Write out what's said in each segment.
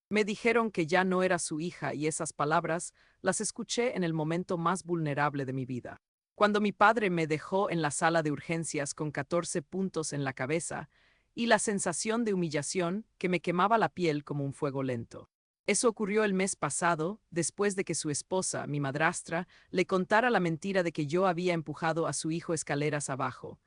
Me dijeron que ya no era su hija y esas palabras las escuché en el momento más vulnerable de mi vida. Cuando mi padre me dejó en la sala de urgencias con 14 puntos en la cabeza y la sensación de humillación que me quemaba la piel como un fuego lento. Eso ocurrió el mes pasado, después de que su esposa, mi madrastra, le contara la mentira de que yo había empujado a su hijo escaleras abajo.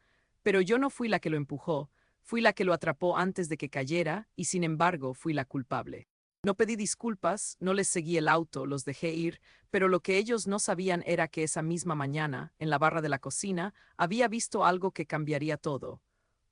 Pero yo no fui la que lo empujó, fui la que lo atrapó antes de que cayera y sin embargo fui la culpable. No pedí disculpas, no les seguí el auto, los dejé ir, pero lo que ellos no sabían era que esa misma mañana, en la barra de la cocina, había visto algo que cambiaría todo.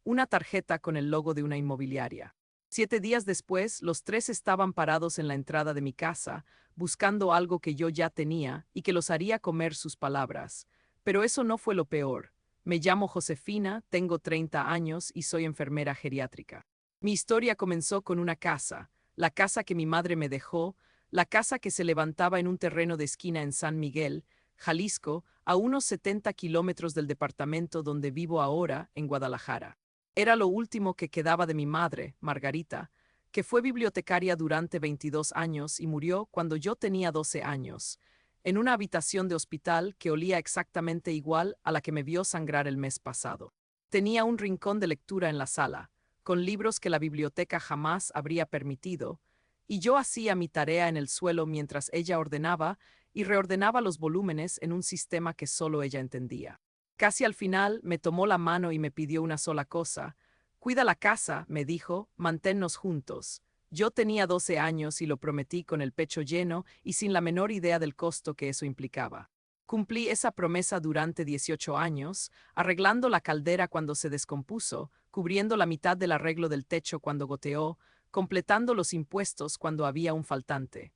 Una tarjeta con el logo de una inmobiliaria. 7 días después, los tres estaban parados en la entrada de mi casa, buscando algo que yo ya tenía y que los haría comer sus palabras. Pero eso no fue lo peor. Me llamo Josefina, tengo 30 años y soy enfermera geriátrica. Mi historia comenzó con una casa, la casa que mi madre me dejó, la casa que se levantaba en un terreno de esquina en San Miguel, Jalisco, a unos 70 kilómetros del departamento donde vivo ahora, en Guadalajara. Era lo último que quedaba de mi madre, Margarita, que fue bibliotecaria durante 22 años y murió cuando yo tenía 12 años, en una habitación de hospital que olía exactamente igual a la que me vio sangrar el mes pasado. Tenía un rincón de lectura en la sala, con libros que la biblioteca jamás habría permitido, y yo hacía mi tarea en el suelo mientras ella ordenaba y reordenaba los volúmenes en un sistema que solo ella entendía. Casi al final me tomó la mano y me pidió una sola cosa. Cuida la casa, me dijo, manténnos juntos. Yo tenía 12 años y lo prometí con el pecho lleno y sin la menor idea del costo que eso implicaba. Cumplí esa promesa durante 18 años, arreglando la caldera cuando se descompuso, cubriendo la mitad del arreglo del techo cuando goteó, completando los impuestos cuando había un faltante.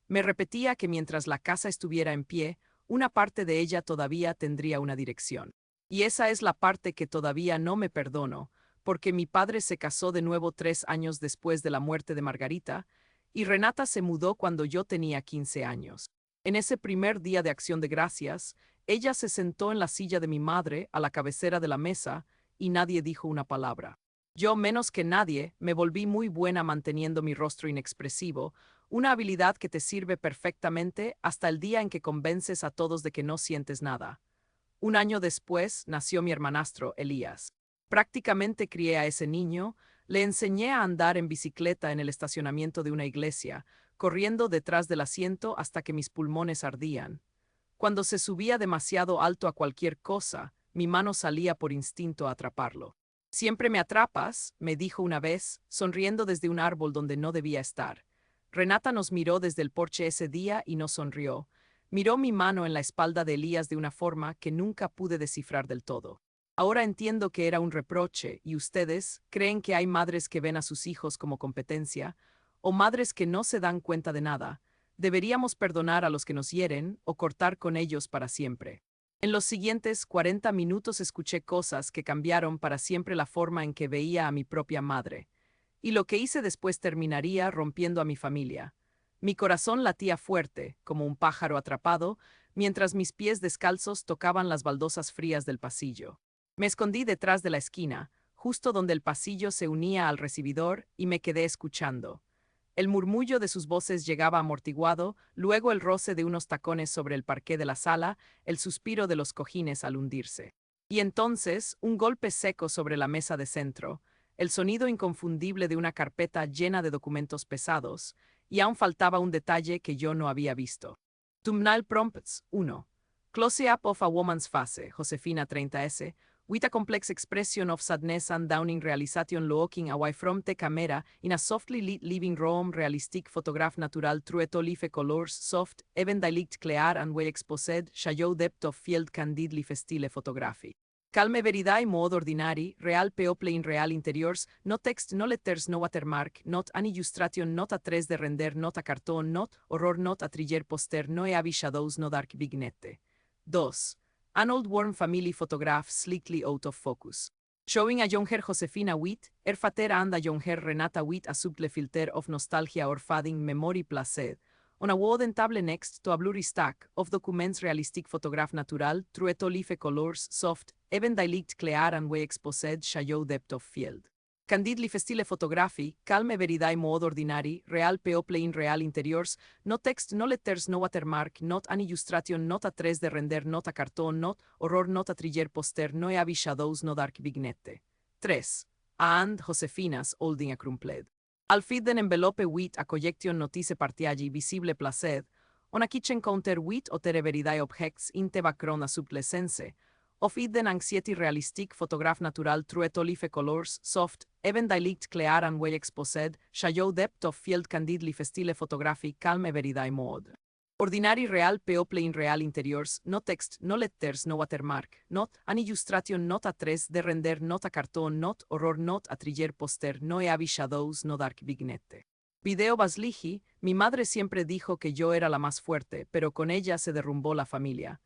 Me repetía que mientras la casa estuviera en pie, una parte de ella todavía tendría una dirección. Y esa es la parte que todavía no me perdono, porque mi padre se casó de nuevo 3 años después de la muerte de Margarita, y Renata se mudó cuando yo tenía 15 años. En ese primer día de Acción de Gracias, ella se sentó en la silla de mi madre, a la cabecera de la mesa, y nadie dijo una palabra. Yo, menos que nadie, me volví muy buena manteniendo mi rostro inexpresivo, una habilidad que te sirve perfectamente hasta el día en que convences a todos de que no sientes nada. Un año después nació mi hermanastro, Elías. Prácticamente crié a ese niño, le enseñé a andar en bicicleta en el estacionamiento de una iglesia, corriendo detrás del asiento hasta que mis pulmones ardían. Cuando se subía demasiado alto a cualquier cosa, mi mano salía por instinto a atraparlo. Siempre me atrapas, me dijo una vez, sonriendo desde un árbol donde no debía estar. Renata nos miró desde el porche ese día y no sonrió. Miró mi mano en la espalda de Elías de una forma que nunca pude descifrar del todo. Ahora entiendo que era un reproche, y ustedes creen que hay madres que ven a sus hijos como competencia, o madres que no se dan cuenta de nada. Deberíamos perdonar a los que nos hieren o cortar con ellos para siempre. En los siguientes 40 minutos escuché cosas que cambiaron para siempre la forma en que veía a mi propia madre. Y lo que hice después terminaría rompiendo a mi familia. Mi corazón latía fuerte, como un pájaro atrapado, mientras mis pies descalzos tocaban las baldosas frías del pasillo. Me escondí detrás de la esquina, justo donde el pasillo se unía al recibidor, y me quedé escuchando. El murmullo de sus voces llegaba amortiguado, luego el roce de unos tacones sobre el parqué de la sala, el suspiro de los cojines al hundirse. Y entonces, un golpe seco sobre la mesa de centro, el sonido inconfundible de una carpeta llena de documentos pesados, y aún faltaba un detalle que yo no había visto. Thumbnail Prompts 1. Close-up of a woman's face, Josefina 30S, with a complex expression of sadness and downing realization looking away from the camera in a softly lit living room realistic photograph natural true to life colors soft, even dialect clear and well exposed, shallow depth of field candidly style photography. Calme veridae mod ordinari, real people in real interiors, no text, no letters, no watermark, not an illustration, not a 3 de render, not a cartón, not horror, not a triller poster, no heavy shadows, no dark vignette. 2. An old worn family photograph slickly out of focus. Showing a young her Josefina Witt, fater and a young her Renata Witt a subtle filter of nostalgia or fading memory placed, on a wooden table next to a blurry stack of documents realistic photograph natural, true to life colors, soft, even dialect clear and way exposed shallow depth of field. Candidli festile fotografi, calme veridae mood ordinari, real people in real interiors, no text, no letters, no watermark, not an illustration, not a 3 de render, not a cartón, not horror, not a triller poster, no heavy shadows, no dark vignette. 3. And Josefinas holding a crumpled. Al feed den envelope with a collection notice partiagi visible placed, on a kitchen counter with otere veridae objects in te background a sublesense, of den anxiety realistic photograph natural true olive colors, soft, even dialect clear and well exposed, show depth of field candidly festile photography calme veridae mode. Ordinary real people in real interiors, no text, no letters, no watermark, not an illustration, not a 3 de render, not a cartón, not horror, not a triller poster, no heavy shadows, no dark vignette. Video Basligi, mi madre siempre dijo que yo era la más fuerte, pero con ella se derrumbó la familia.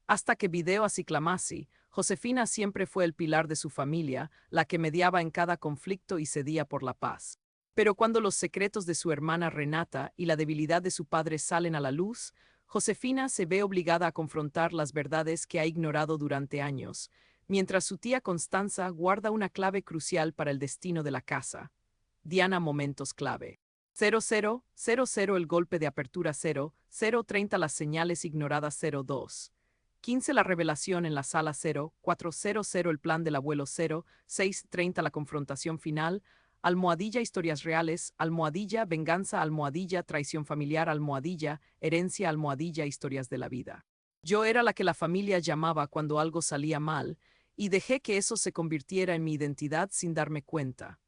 Hasta que video Asiclamasi, Josefina siempre fue el pilar de su familia, la que mediaba en cada conflicto y cedía por la paz. Pero cuando los secretos de su hermana Renata y la debilidad de su padre salen a la luz, Josefina se ve obligada a confrontar las verdades que ha ignorado durante años, mientras su tía Constanza guarda una clave crucial para el destino de la casa. Diana momentos clave. 00, 00 el golpe de apertura 0, 030 las señales ignoradas 02. 15 la revelación en la sala 0, 400 el plan del abuelo 0, 630 la confrontación final, almohadilla historias reales, almohadilla venganza, almohadilla traición familiar, almohadilla herencia, almohadilla historias de la vida. Yo era la que la familia llamaba cuando algo salía mal, y dejé que eso se convirtiera en mi identidad sin darme cuenta.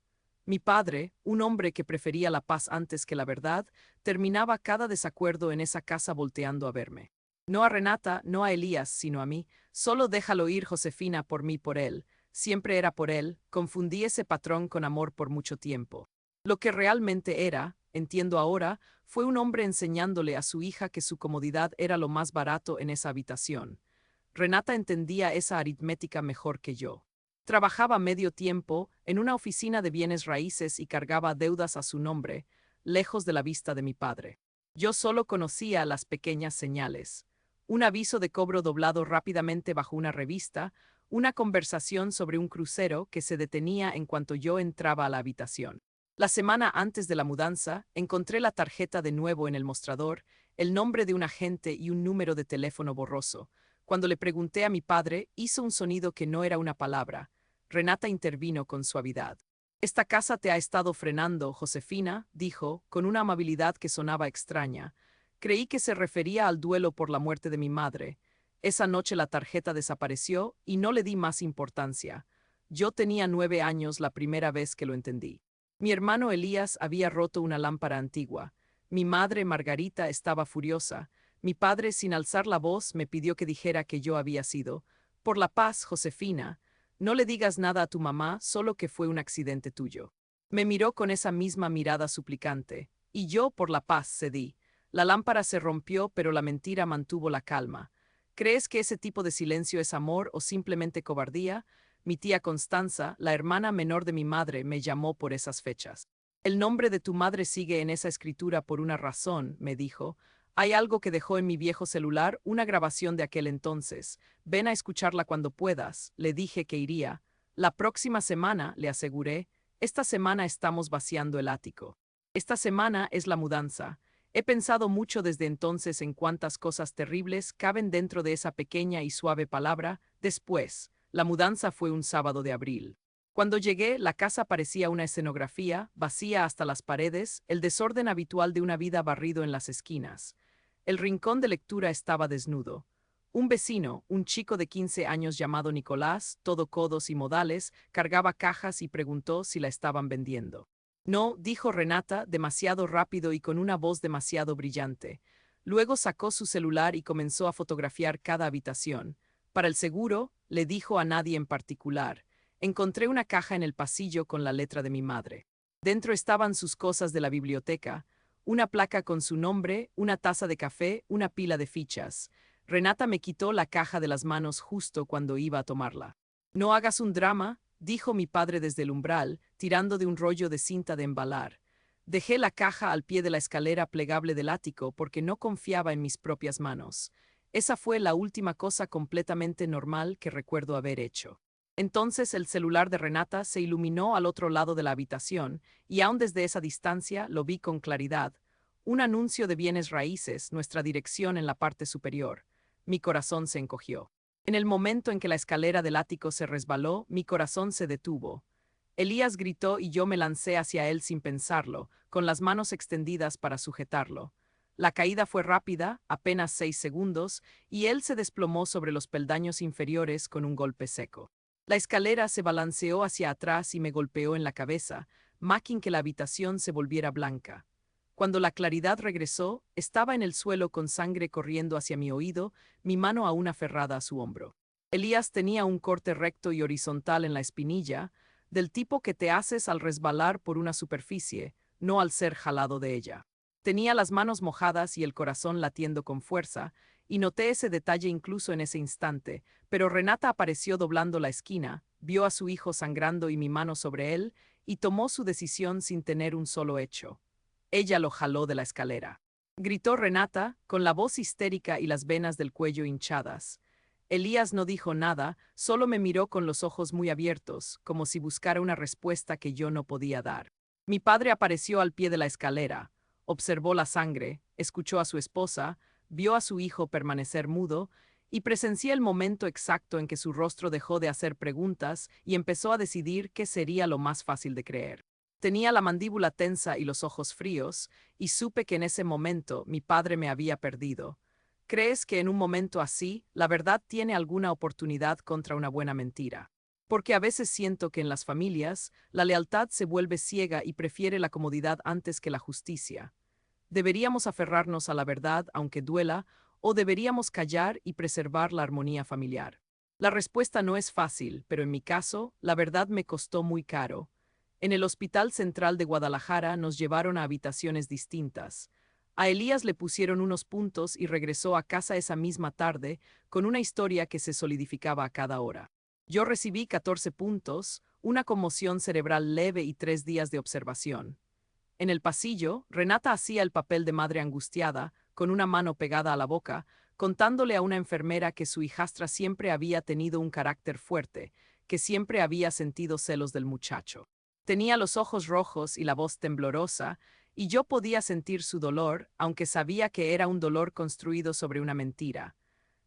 Mi padre, un hombre que prefería la paz antes que la verdad, terminaba cada desacuerdo en esa casa volteando a verme. No a Renata, no a Elías, sino a mí. Solo déjalo ir, Josefina, por mí, por él. Siempre era por él. Confundí ese patrón con amor por mucho tiempo. Lo que realmente era, entiendo ahora, fue un hombre enseñándole a su hija que su comodidad era lo más barato en esa habitación. Renata entendía esa aritmética mejor que yo. Trabajaba medio tiempo en una oficina de bienes raíces y cargaba deudas a su nombre, lejos de la vista de mi padre. Yo solo conocía las pequeñas señales. Un aviso de cobro doblado rápidamente bajo una revista, una conversación sobre un crucero que se detenía en cuanto yo entraba a la habitación. La semana antes de la mudanza, encontré la tarjeta de nuevo en el mostrador, el nombre de un agente y un número de teléfono borroso. Cuando le pregunté a mi padre, hizo un sonido que no era una palabra. Renata intervino con suavidad. «Esta casa te ha estado frenando, Josefina», dijo, con una amabilidad que sonaba extraña. Creí que se refería al duelo por la muerte de mi madre. Esa noche la tarjeta desapareció y no le di más importancia. Yo tenía 9 años la primera vez que lo entendí. Mi hermano Elías había roto una lámpara antigua. Mi madre, Margarita, estaba furiosa. Mi padre, sin alzar la voz, me pidió que dijera que yo había sido. «Por la paz, Josefina. No le digas nada a tu mamá, solo que fue un accidente tuyo». Me miró con esa misma mirada suplicante. Y yo, por la paz, cedí. La lámpara se rompió, pero la mentira mantuvo la calma. ¿Crees que ese tipo de silencio es amor o simplemente cobardía? Mi tía Constanza, la hermana menor de mi madre, me llamó por esas fechas. «El nombre de tu madre sigue en esa escritura por una razón», me dijo. «Hay algo que dejó en mi viejo celular, una grabación de aquel entonces. Ven a escucharla cuando puedas». Le dije que iría. «La próxima semana», le aseguré. «Esta semana estamos vaciando el ático. Esta semana es la mudanza». He pensado mucho desde entonces en cuántas cosas terribles caben dentro de esa pequeña y suave palabra. Después, la mudanza fue un sábado de abril. Cuando llegué, la casa parecía una escenografía, vacía hasta las paredes, el desorden habitual de una vida barrido en las esquinas. El rincón de lectura estaba desnudo. Un vecino, un chico de 15 años llamado Nicolás, todo codos y modales, cargaba cajas y preguntó si la estaban vendiendo. «No», dijo Renata, demasiado rápido y con una voz demasiado brillante. Luego sacó su celular y comenzó a fotografiar cada habitación. «Para el seguro», le dijo a nadie en particular. Encontré una caja en el pasillo con la letra de mi madre. Dentro estaban sus cosas de la biblioteca, una placa con su nombre, una taza de café, una pila de fichas. Renata me quitó la caja de las manos justo cuando iba a tomarla. «No hagas un drama», dijo mi padre desde el umbral, tirando de un rollo de cinta de embalar. Dejé la caja al pie de la escalera plegable del ático porque no confiaba en mis propias manos. Esa fue la última cosa completamente normal que recuerdo haber hecho. Entonces el celular de Renata se iluminó al otro lado de la habitación, y aún desde esa distancia lo vi con claridad. Un anuncio de bienes raíces, nuestra dirección en la parte superior. Mi corazón se encogió. En el momento en que la escalera del ático se resbaló, mi corazón se detuvo. Elías gritó y yo me lancé hacia él sin pensarlo, con las manos extendidas para sujetarlo. La caída fue rápida, apenas 6 segundos, y él se desplomó sobre los peldaños inferiores con un golpe seco. La escalera se balanceó hacia atrás y me golpeó en la cabeza, máquina que la habitación se volviera blanca. Cuando la claridad regresó, estaba en el suelo con sangre corriendo hacia mi oído, mi mano aún aferrada a su hombro. Elías tenía un corte recto y horizontal en la espinilla, del tipo que te haces al resbalar por una superficie, no al ser jalado de ella. Tenía las manos mojadas y el corazón latiendo con fuerza, y noté ese detalle incluso en ese instante, pero Renata apareció doblando la esquina, vio a su hijo sangrando y mi mano sobre él, y tomó su decisión sin tener un solo hecho. Ella lo jaló de la escalera. Gritó Renata, con la voz histérica y las venas del cuello hinchadas. Elías no dijo nada, solo me miró con los ojos muy abiertos, como si buscara una respuesta que yo no podía dar. Mi padre apareció al pie de la escalera, observó la sangre, escuchó a su esposa, vio a su hijo permanecer mudo, y presencié el momento exacto en que su rostro dejó de hacer preguntas y empezó a decidir qué sería lo más fácil de creer. Tenía la mandíbula tensa y los ojos fríos, y supe que en ese momento mi padre me había perdido. ¿Crees que en un momento así, la verdad tiene alguna oportunidad contra una buena mentira? Porque a veces siento que en las familias, la lealtad se vuelve ciega y prefiere la comodidad antes que la justicia. ¿Deberíamos aferrarnos a la verdad aunque duela, o deberíamos callar y preservar la armonía familiar? La respuesta no es fácil, pero en mi caso, la verdad me costó muy caro. En el Hospital Central de Guadalajara nos llevaron a habitaciones distintas. A Elías le pusieron unos puntos y regresó a casa esa misma tarde con una historia que se solidificaba a cada hora. Yo recibí 14 puntos, una conmoción cerebral leve y 3 días de observación. En el pasillo, Renata hacía el papel de madre angustiada, con una mano pegada a la boca, contándole a una enfermera que su hijastra siempre había tenido un carácter fuerte, que siempre había sentido celos del muchacho. Tenía los ojos rojos y la voz temblorosa, y yo podía sentir su dolor, aunque sabía que era un dolor construido sobre una mentira.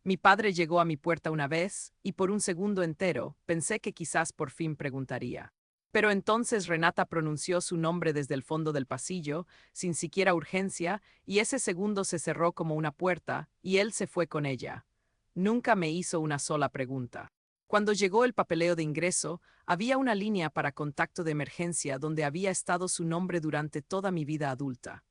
Mi padre llegó a mi puerta una vez, y por un segundo entero pensé que quizás por fin preguntaría. Pero entonces Renata pronunció su nombre desde el fondo del pasillo, sin siquiera urgencia, y ese segundo se cerró como una puerta, y él se fue con ella. Nunca me hizo una sola pregunta. Cuando llegó el papeleo de ingreso, había una línea para contacto de emergencia donde había estado su nombre durante toda mi vida adulta.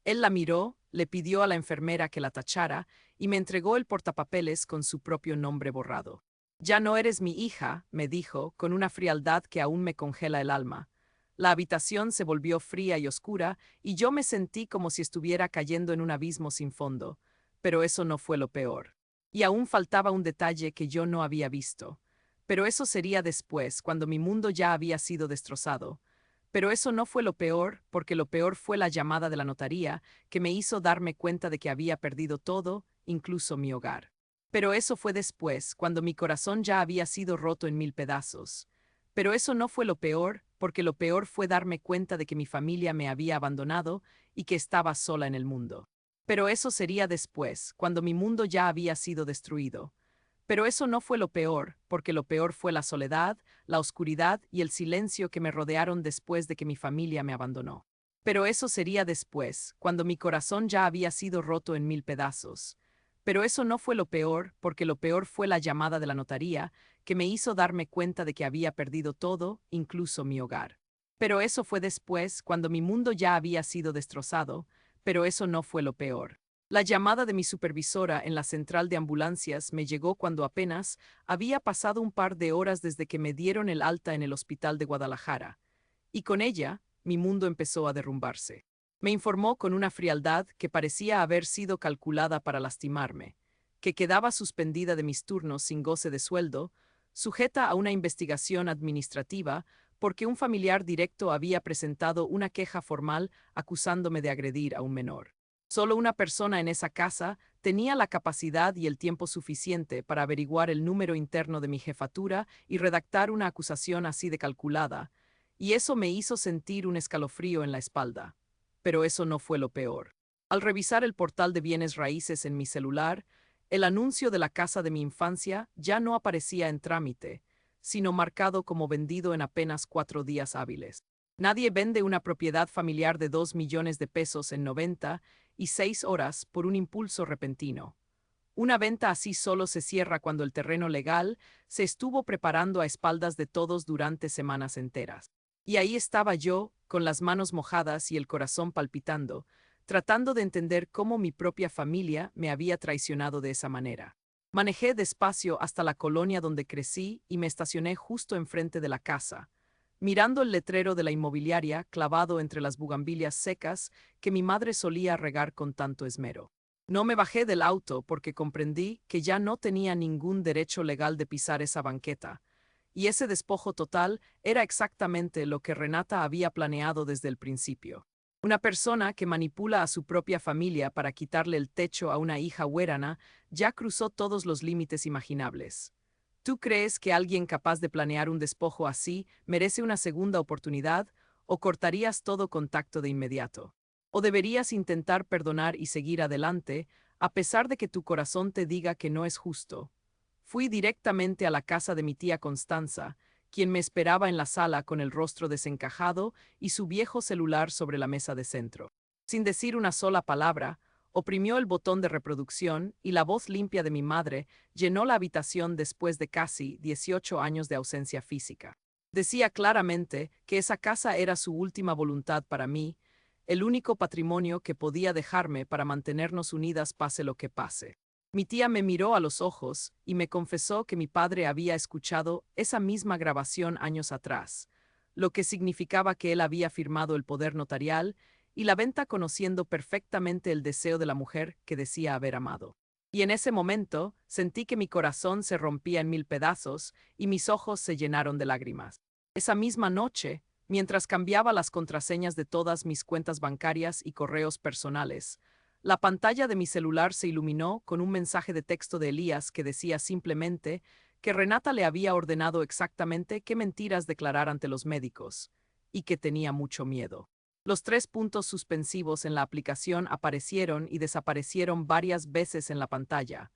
Él la miró, le pidió a la enfermera que la tachara y me entregó el portapapeles con su propio nombre borrado. Ya no eres mi hija, me dijo, con una frialdad que aún me congela el alma. La habitación se volvió fría y oscura, y yo me sentí como si estuviera cayendo en un abismo sin fondo. Pero eso no fue lo peor. Y aún faltaba un detalle que yo no había visto. Pero eso sería después, cuando mi mundo ya había sido destrozado. Pero eso no fue lo peor, porque lo peor fue la llamada de la notaría, que me hizo darme cuenta de que había perdido todo, incluso mi hogar. Pero eso fue después, cuando mi corazón ya había sido roto en 1000 pedazos. Pero eso no fue lo peor, porque lo peor fue darme cuenta de que mi familia me había abandonado y que estaba sola en el mundo. Pero eso sería después, cuando mi mundo ya había sido destruido. Pero eso no fue lo peor, porque lo peor fue la soledad, la oscuridad y el silencio que me rodearon después de que mi familia me abandonó. Pero eso sería después, cuando mi corazón ya había sido roto en 1000 pedazos. Pero eso no fue lo peor, porque lo peor fue la llamada de la notaría, que me hizo darme cuenta de que había perdido todo, incluso mi hogar. Pero eso fue después, cuando mi mundo ya había sido destrozado, pero eso no fue lo peor. La llamada de mi supervisora en la central de ambulancias me llegó cuando apenas había pasado un par de horas desde que me dieron el alta en el hospital de Guadalajara, y con ella, mi mundo empezó a derrumbarse. Me informó con una frialdad que parecía haber sido calculada para lastimarme, que quedaba suspendida de mis turnos sin goce de sueldo, sujeta a una investigación administrativa porque un familiar directo había presentado una queja formal acusándome de agredir a un menor. Solo una persona en esa casa Tenía la capacidad y el tiempo suficiente para averiguar el número interno de mi jefatura y redactar una acusación así de calculada, y eso me hizo sentir un escalofrío en la espalda. Pero eso no fue lo peor. Al revisar el portal de bienes raíces en mi celular, el anuncio de la casa de mi infancia ya no aparecía en trámite, sino marcado como vendido en apenas 4 días hábiles. Nadie vende una propiedad familiar de 2 millones de pesos en 96 horas por un impulso repentino. Una venta así solo se cierra cuando el terreno legal se estuvo preparando a espaldas de todos durante semanas enteras. Y ahí estaba yo, con las manos mojadas y el corazón palpitando, tratando de entender cómo mi propia familia me había traicionado de esa manera. Manejé despacio hasta la colonia donde crecí y me estacioné justo enfrente de la casa, mirando el letrero de la inmobiliaria clavado entre las bugambilias secas que mi madre solía regar con tanto esmero. No me bajé del auto porque comprendí que ya no tenía ningún derecho legal de pisar esa banqueta, y ese despojo total era exactamente lo que Renata había planeado desde el principio. Una persona que manipula a su propia familia para quitarle el techo a una hija huérfana ya cruzó todos los límites imaginables. ¿Tú crees que alguien capaz de planear un despojo así merece una segunda oportunidad o cortarías todo contacto de inmediato? ¿O deberías intentar perdonar y seguir adelante a pesar de que tu corazón te diga que no es justo? Fui directamente a la casa de mi tía Constanza, quien me esperaba en la sala con el rostro desencajado y su viejo celular sobre la mesa de centro. Sin decir una sola palabra, oprimió el botón de reproducción y la voz limpia de mi madre llenó la habitación después de casi 18 años de ausencia física. Decía claramente que esa casa era su última voluntad para mí, el único patrimonio que podía dejarme para mantenernos unidas pase lo que pase. Mi tía me miró a los ojos y me confesó que mi padre había escuchado esa misma grabación años atrás, lo que significaba que él había firmado el poder notarial y la venta conociendo perfectamente el deseo de la mujer que decía haber amado. Y en ese momento sentí que mi corazón se rompía en 1000 pedazos y mis ojos se llenaron de lágrimas. Esa misma noche, mientras cambiaba las contraseñas de todas mis cuentas bancarias y correos personales, la pantalla de mi celular se iluminó con un mensaje de texto de Elías que decía simplemente que Renata le había ordenado exactamente qué mentiras declarar ante los médicos, y que tenía mucho miedo. Los 3 puntos suspensivos en la aplicación aparecieron y desaparecieron varias veces en la pantalla,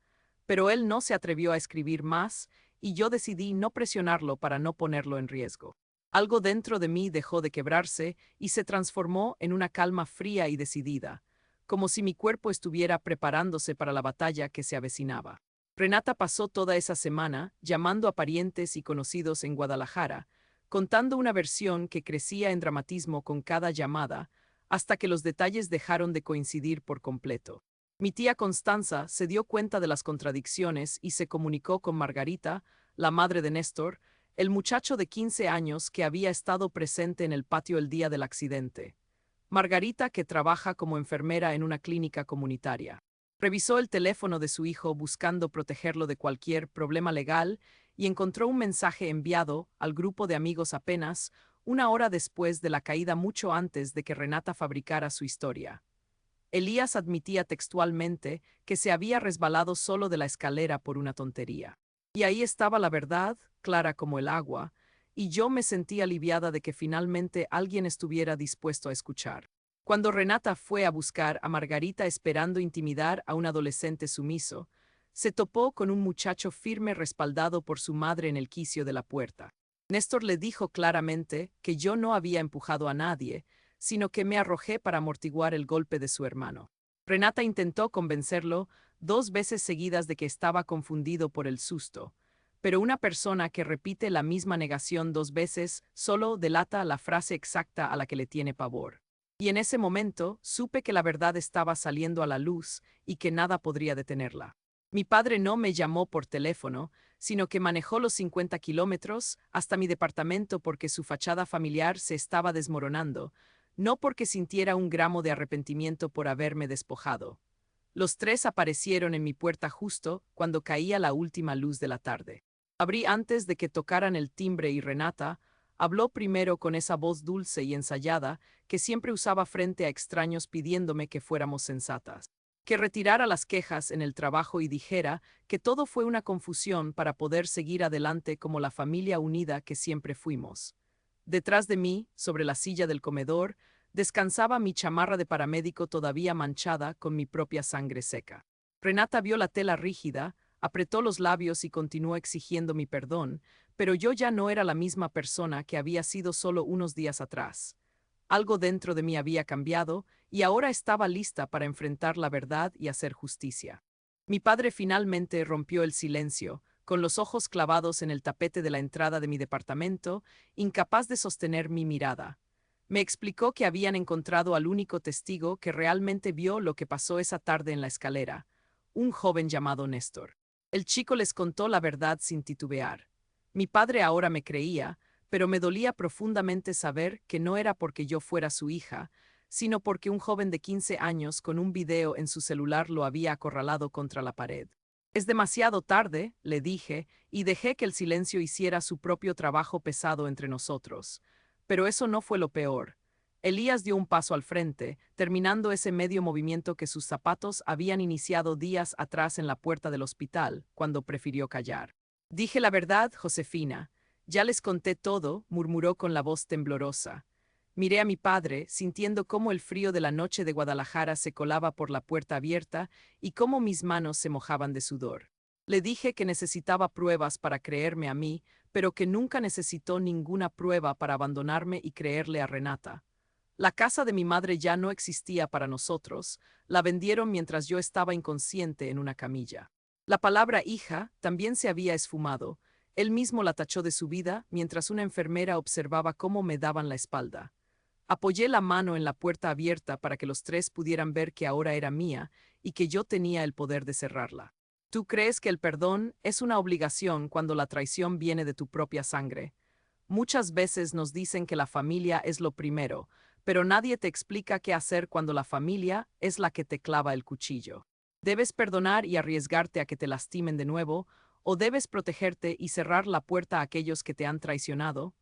pero él no se atrevió a escribir más y yo decidí no presionarlo para no ponerlo en riesgo. Algo dentro de mí dejó de quebrarse y se transformó en una calma fría y decidida, como si mi cuerpo estuviera preparándose para la batalla que se avecinaba. Renata pasó toda esa semana llamando a parientes y conocidos en Guadalajara, contando una versión que crecía en dramatismo con cada llamada, hasta que los detalles dejaron de coincidir por completo. Mi tía Constanza se dio cuenta de las contradicciones y se comunicó con Margarita, la madre de Néstor, el muchacho de 15 años que había estado presente en el patio el día del accidente. Margarita, que trabaja como enfermera en una clínica comunitaria. Revisó el teléfono de su hijo buscando protegerlo de cualquier problema legal y encontró un mensaje enviado al grupo de amigos apenas 1 hora después de la caída, mucho antes de que Renata fabricara su historia. Elías admitía textualmente que se había resbalado solo de la escalera por una tontería. Y ahí estaba la verdad, clara como el agua, y yo me sentí aliviada de que finalmente alguien estuviera dispuesto a escuchar. Cuando Renata fue a buscar a Margarita esperando intimidar a un adolescente sumiso, se topó con un muchacho firme respaldado por su madre en el quicio de la puerta. Néstor le dijo claramente que yo no había empujado a nadie, sino que me arrojé para amortiguar el golpe de su hermano. Renata intentó convencerlo 2 veces seguidas de que estaba confundido por el susto, pero una persona que repite la misma negación 2 veces solo delata la frase exacta a la que le tiene pavor. Y en ese momento supe que la verdad estaba saliendo a la luz y que nada podría detenerla. Mi padre no me llamó por teléfono, sino que manejó los 50 kilómetros hasta mi departamento porque su fachada familiar se estaba desmoronando, no porque sintiera un gramo de arrepentimiento por haberme despojado. Los 3 aparecieron en mi puerta justo cuando caía la última luz de la tarde. Abrí antes de que tocaran el timbre y Renata habló primero con esa voz dulce y ensayada que siempre usaba frente a extraños pidiéndome que fuéramos sensatas. que retirara las quejas en el trabajo y dijera que todo fue una confusión para poder seguir adelante como la familia unida que siempre fuimos. Detrás de mí, sobre la silla del comedor, descansaba mi chamarra de paramédico todavía manchada con mi propia sangre seca. Renata vio la tela rígida, apretó los labios y continuó exigiendo mi perdón, pero yo ya no era la misma persona que había sido solo unos días atrás. Algo dentro de mí había cambiado y ahora estaba lista para enfrentar la verdad y hacer justicia. Mi padre finalmente rompió el silencio, con los ojos clavados en el tapete de la entrada de mi departamento, incapaz de sostener mi mirada. Me explicó que habían encontrado al único testigo que realmente vio lo que pasó esa tarde en la escalera, un joven llamado Néstor. El chico les contó la verdad sin titubear. Mi padre ahora me creía, pero me dolía profundamente saber que no era porque yo fuera su hija, sino porque un joven de 15 años con un video en su celular lo había acorralado contra la pared. Es demasiado tarde, le dije, y dejé que el silencio hiciera su propio trabajo pesado entre nosotros. Pero eso no fue lo peor. Elías dio un paso al frente, terminando ese medio movimiento que sus zapatos habían iniciado días atrás en la puerta del hospital, cuando prefirió callar. Dije la verdad, Josefina. Ya les conté todo, murmuró con la voz temblorosa. Miré a mi padre, sintiendo cómo el frío de la noche de Guadalajara se colaba por la puerta abierta y cómo mis manos se mojaban de sudor. Le dije que necesitaba pruebas para creerme a mí, pero que nunca necesitó ninguna prueba para abandonarme y creerle a Renata. La casa de mi madre ya no existía para nosotros, la vendieron mientras yo estaba inconsciente en una camilla. La palabra hija también se había esfumado. Él mismo la tachó de su vida mientras una enfermera observaba cómo me daban la espalda. Apoyé la mano en la puerta abierta para que los tres pudieran ver que ahora era mía y que yo tenía el poder de cerrarla. ¿Tú crees que el perdón es una obligación cuando la traición viene de tu propia sangre? Muchas veces nos dicen que la familia es lo primero, pero nadie te explica qué hacer cuando la familia es la que te clava el cuchillo. ¿Debes perdonar y arriesgarte a que te lastimen de nuevo, o debes protegerte y cerrar la puerta a aquellos que te han traicionado?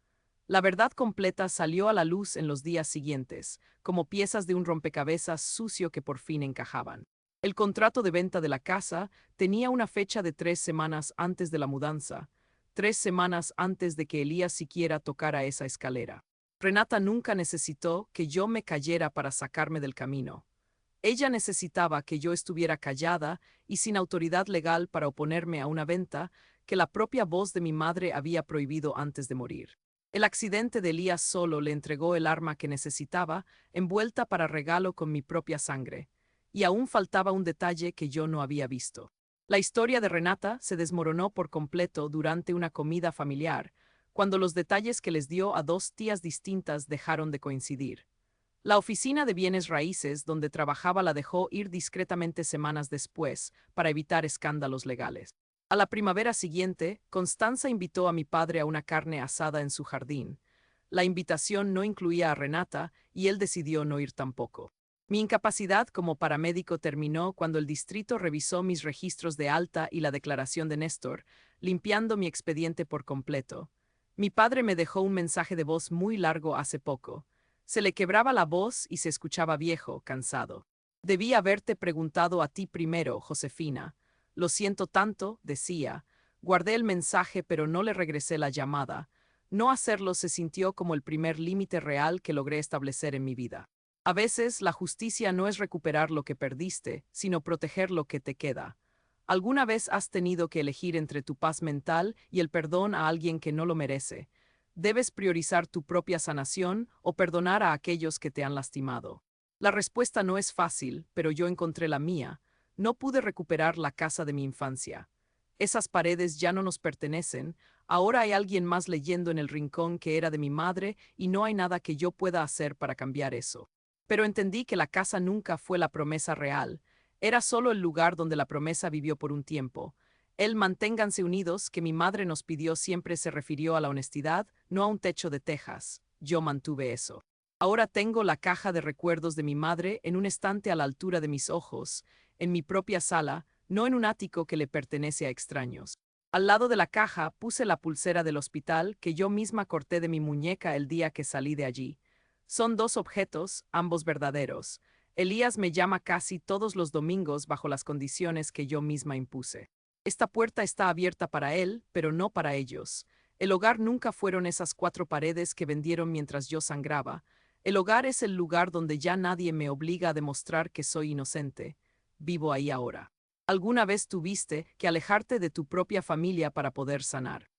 La verdad completa salió a la luz en los días siguientes, como piezas de un rompecabezas sucio que por fin encajaban. El contrato de venta de la casa tenía una fecha de 3 semanas antes de la mudanza, 3 semanas antes de que Elías siquiera tocara esa escalera. Renata nunca necesitó que yo me cayera para sacarme del camino. Ella necesitaba que yo estuviera callada y sin autoridad legal para oponerme a una venta que la propia voz de mi madre había prohibido antes de morir. El accidente de Elías solo le entregó el arma que necesitaba, envuelta para regalo con mi propia sangre, y aún faltaba un detalle que yo no había visto. La historia de Renata se desmoronó por completo durante una comida familiar, cuando los detalles que les dio a dos tías distintas dejaron de coincidir. La oficina de bienes raíces donde trabajaba la dejó ir discretamente semanas después, para evitar escándalos legales. A la primavera siguiente, Constanza invitó a mi padre a una carne asada en su jardín. La invitación no incluía a Renata y él decidió no ir tampoco. Mi incapacidad como paramédico terminó cuando el distrito revisó mis registros de alta y la declaración de Néstor, limpiando mi expediente por completo. Mi padre me dejó un mensaje de voz muy largo hace poco. Se le quebraba la voz y se escuchaba viejo, cansado. Debí haberte preguntado a ti primero, Josefina. Lo siento tanto, decía. Guardé el mensaje pero no le regresé la llamada. No hacerlo se sintió como el primer límite real que logré establecer en mi vida. A veces la justicia no es recuperar lo que perdiste, sino proteger lo que te queda. ¿Alguna vez has tenido que elegir entre tu paz mental y el perdón a alguien que no lo merece? ¿Debes priorizar tu propia sanación o perdonar a aquellos que te han lastimado? La respuesta no es fácil, pero yo encontré la mía. No pude recuperar la casa de mi infancia. Esas paredes ya no nos pertenecen, ahora hay alguien más leyendo en el rincón que era de mi madre y no hay nada que yo pueda hacer para cambiar eso. Pero entendí que la casa nunca fue la promesa real, era solo el lugar donde la promesa vivió por un tiempo. El manténganse unidos que mi madre nos pidió siempre se refirió a la honestidad, no a un techo de tejas. Yo mantuve eso. Ahora tengo la caja de recuerdos de mi madre en un estante a la altura de mis ojos, en mi propia sala, no en un ático que le pertenece a extraños. Al lado de la caja puse la pulsera del hospital que yo misma corté de mi muñeca el día que salí de allí. Son dos objetos, ambos verdaderos. Elías me llama casi todos los domingos bajo las condiciones que yo misma impuse. Esta puerta está abierta para él, pero no para ellos. El hogar nunca fueron esas 4 paredes que vendieron mientras yo sangraba. El hogar es el lugar donde ya nadie me obliga a demostrar que soy inocente. Vivo ahí ahora. ¿Alguna vez tuviste que alejarte de tu propia familia para poder sanar?